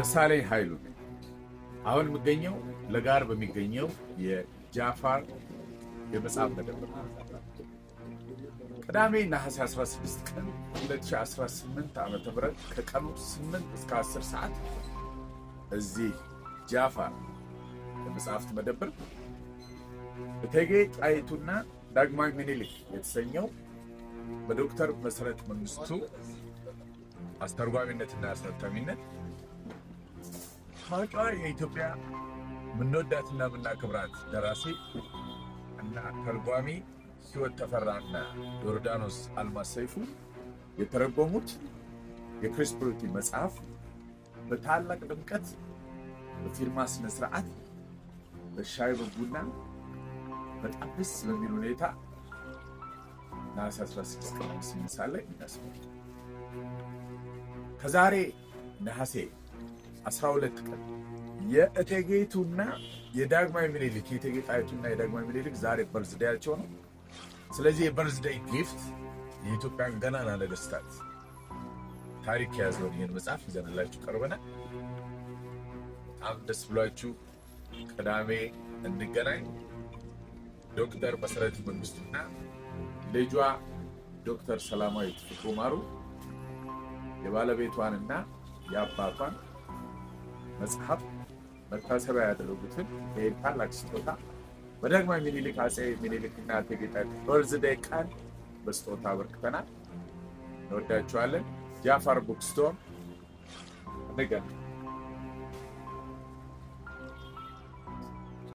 ደሳለኝ ኃይሉ አሁን የምገኘው ለጋር በሚገኘው የጃፋር የመጽሐፍ መደብር ቅዳሜ ነሐሴ 16 ቀን 2018 ዓ.ም ከቀኑ 8 እስከ 10 ሰዓት እዚህ ጃፋር የመጽሐፍት መደብር እቴጌ ጣይቱና ዳግማዊ ምኒልክ የተሰኘው በዶክተር መሰረት መንግስቱ አስተርጓሚነትና አሳታሚነት ታዋቂዋ የኢትዮጵያ ምንወዳትና ምናከብራት ደራሲ እና ተርጓሚ ሕይወት ተፈራና ዮርዳኖስ አልማዝ ሰይፉ የተረጎሙት የክሪስ ፕሩቲ መጽሐፍ በታላቅ ድምቀት በፊርማ ስነ ስርዓት በሻይ በቡና በጣም ደስ በሚል ሁኔታ ነሐሴ 16 ቀን 8 ሰዓት ላይ እናስመጣ። ከዛሬ ነሐሴ 12 ቀን የእቴጌይቱና የዳግማዊ ምኒልክ የእቴጌ ጣይቱና የዳግማዊ ምኒልክ ዛሬ በርዝዴያቸው ነው። ስለዚህ የበርዝዴይ ጊፍት የኢትዮጵያን ገናና ነገስታት ታሪክ የያዘውን ይህን መጽሐፍ ይዘንላችሁ ቀርበናል። በጣም ደስ ብሏችሁ ቅዳሜ እንገናኝ። ዶክተር መሰረት መንግስቱና ልጇ ዶክተር ሰላማዊት ፍቅሩ ማሩ የባለቤቷንና የአባቷን መጽሐፍ መታሰቢያ ያደረጉትን ይህን ታላቅ ስጦታ በዳግማዊ ምኒልክ አፄ ምኒልክና እቴጌ ጣይቱ በርዝዴይ ቀን በስጦታ አበርክተናል። እንወዳችኋለን። ጃፋር ቡክስቶር እንገናኝ።